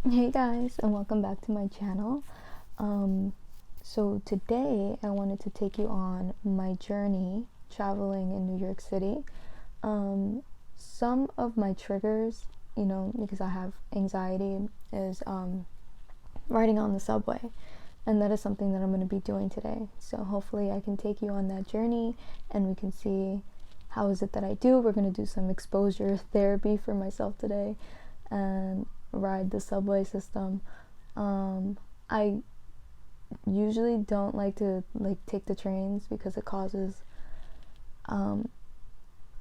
Hey guys, and welcome back to my channel. So today I wanted to take you on my journey traveling in New York City. Some of my triggers, because I have anxiety, is riding on the subway, and that is something that I'm going to be doing today. So hopefully I can take you on that journey and we can see how is it that I do. We're going to do some exposure therapy for myself today and ride the subway system. I usually don't like to take the trains because it causes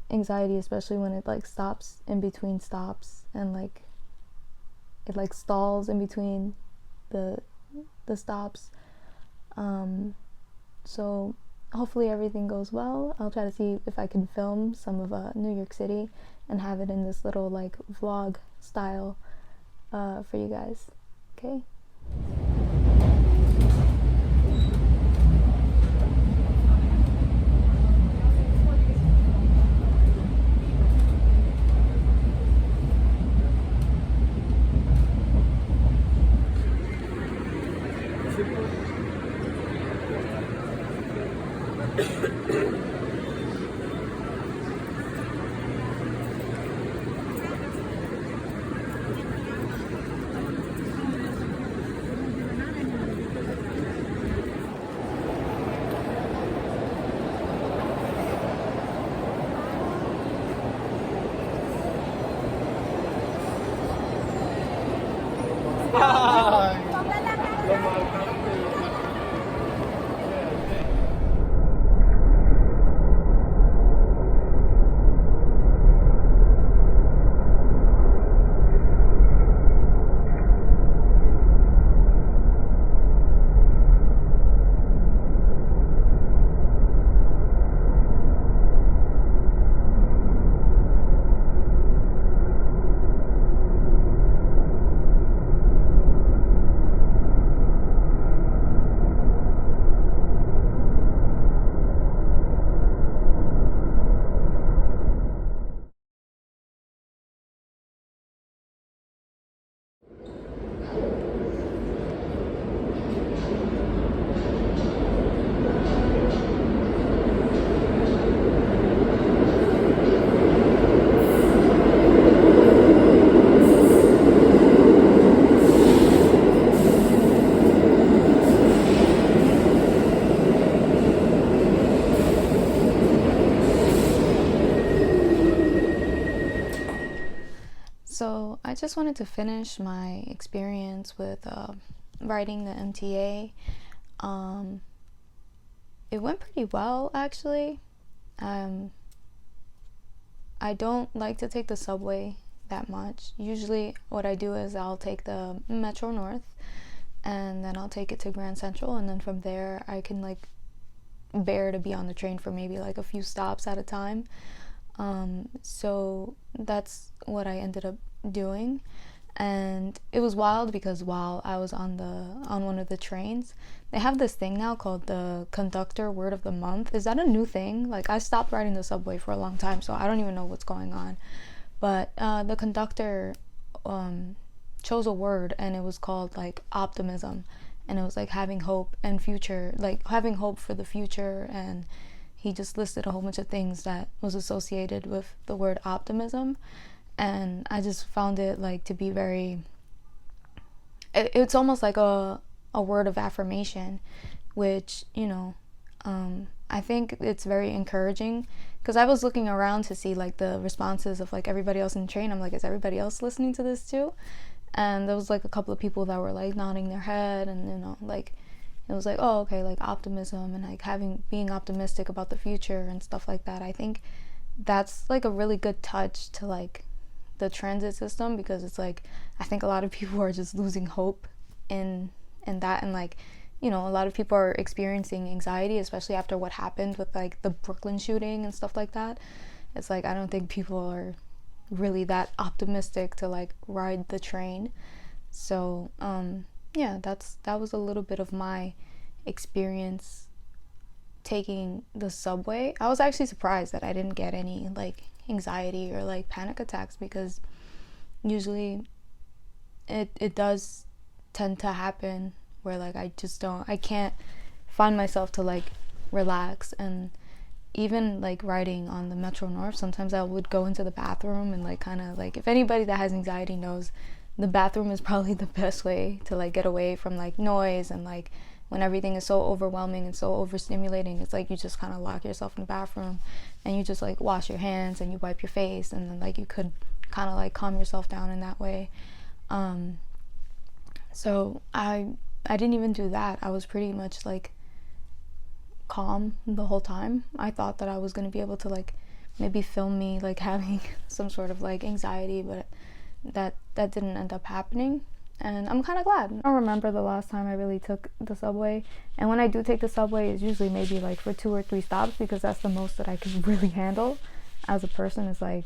anxiety, especially when it stops in between stops and it stalls in between the stops. So hopefully everything goes well. I'll try to see if I can film some of New York City and have it in this little vlog style for you guys. Okay. So I just wanted to finish my experience with riding the MTA. It went pretty well, actually. Um, I don't like to take the subway that much. Usually what I do is I'll take the Metro North and then I'll take it to Grand Central, and then from there I can bear to be on the train for maybe a few stops at a time. So that's what I ended up doing, and it was wild because while I was on one of the trains, they have this thing now called the conductor word of the month. Is that a new thing? I stopped riding the subway for a long time, so I don't even know what's going on. But the conductor chose a word, and it was called optimism, and it was having hope and future, having hope for the future, and he just listed a whole bunch of things that was associated with the word optimism. And I just found it to be very, it's almost like a word of affirmation, which I think it's very encouraging, because I was looking around to see the responses of everybody else in the train. I'm like, is everybody else listening to this too? And there was a couple of people that were nodding their head, and it was oh, okay, optimism and being optimistic about the future and stuff like that. I think that's a really good touch to the transit system, because it's I think a lot of people are just losing hope in that, and a lot of people are experiencing anxiety, especially after what happened with the Brooklyn shooting and stuff like that. It's I don't think people are really that optimistic to ride the train. So yeah, that was a little bit of my experience taking the subway. I was actually surprised that I didn't get any anxiety or panic attacks, because usually it does tend to happen where like I can't find myself to like relax. And even like riding on the Metro North, sometimes I would go into the bathroom and like kind of like, if anybody that has anxiety knows, the bathroom is probably the best way to like get away from like noise. And like when everything is so overwhelming and so overstimulating, it's like you just kind of lock yourself in the bathroom and you just like wash your hands and you wipe your face, and then like you could kind of like calm yourself down in that way. So I didn't even do that. I was pretty much like calm the whole time. I thought that I was going to be able to like maybe film me like having some sort of like anxiety, but that didn't end up happening, and I'm kind of glad. I don't remember the last time I really took the subway, and when I do take the subway, it's usually maybe like for 2 or 3 stops, because that's the most that I can really handle as a person. Is like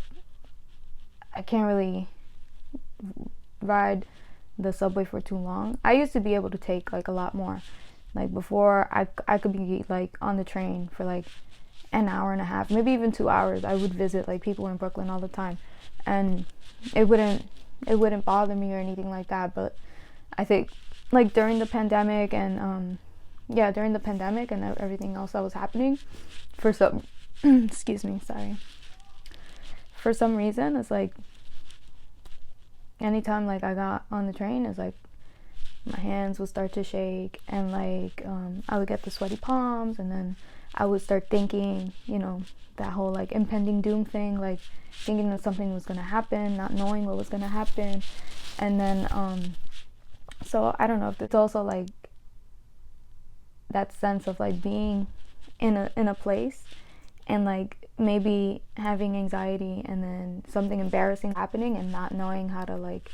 I can't really ride the subway for too long. I used to be able to take like a lot more. Like before, I could be like on the train for like an hour and a half, maybe even 2 hours. I would visit like people in Brooklyn all the time, and it wouldn't bother me or anything like that. But I think like during the pandemic and everything else that was happening, for some excuse me, sorry, for some reason, it's like anytime like I got on the train, it's like my hands would start to shake, and like I would get the sweaty palms, and then I would start thinking, that whole like impending doom thing, like thinking that something was gonna happen, not knowing what was gonna happen. And then so I don't know if it's also like that sense of like being in a place and like maybe having anxiety and then something embarrassing happening and not knowing how to like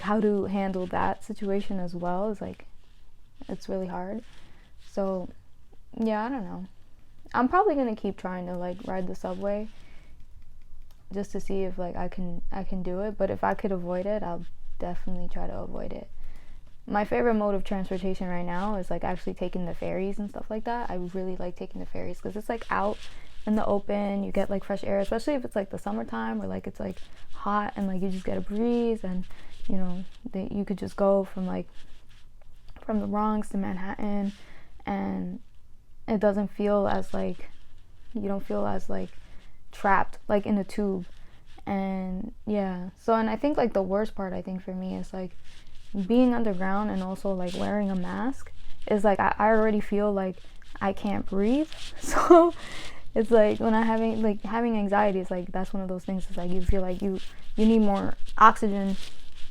how to handle that situation as well, is like it's really hard. So yeah, I don't know. I'm probably gonna keep trying to like ride the subway just to see if like I can do it. But if I could avoid it, I'll definitely try to avoid it. My favorite mode of transportation right now is like actually taking the ferries and stuff like that. I really like taking the ferries because it's like out in the open. You get like fresh air, especially if it's like the summertime or like it's like hot and like you just get a breeze, and you could just go from the Bronx to Manhattan, and it doesn't feel as like, you don't feel as like trapped like in a tube. And yeah, so, and I think like the worst part I think for me is like being underground and also like wearing a mask is like I already feel like I can't breathe. So it's like when I'm having anxiety, it's like that's one of those things. It's like you feel like you need more oxygen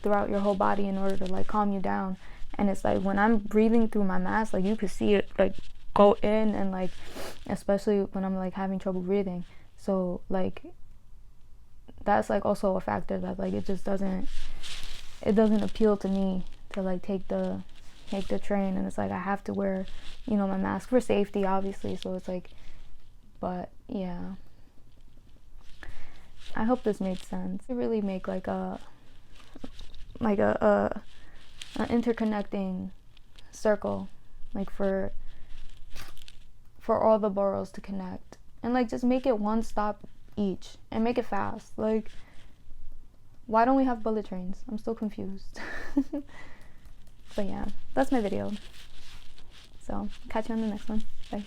throughout your whole body in order to like calm you down. And it's like when I'm breathing through my mask, like you could see it like go in, and like especially when I'm like having trouble breathing. So like that's like also a factor that like it doesn't appeal to me to like take the train. And it's like I have to wear my mask for safety, obviously. So it's like, but yeah, I hope this made sense. To really make like a interconnecting circle, like for all the boroughs to connect, and like just make it one stop each and make it fast. Like, why don't we have bullet trains? I'm still confused. But yeah, that's my video. So catch you on the next one. Bye.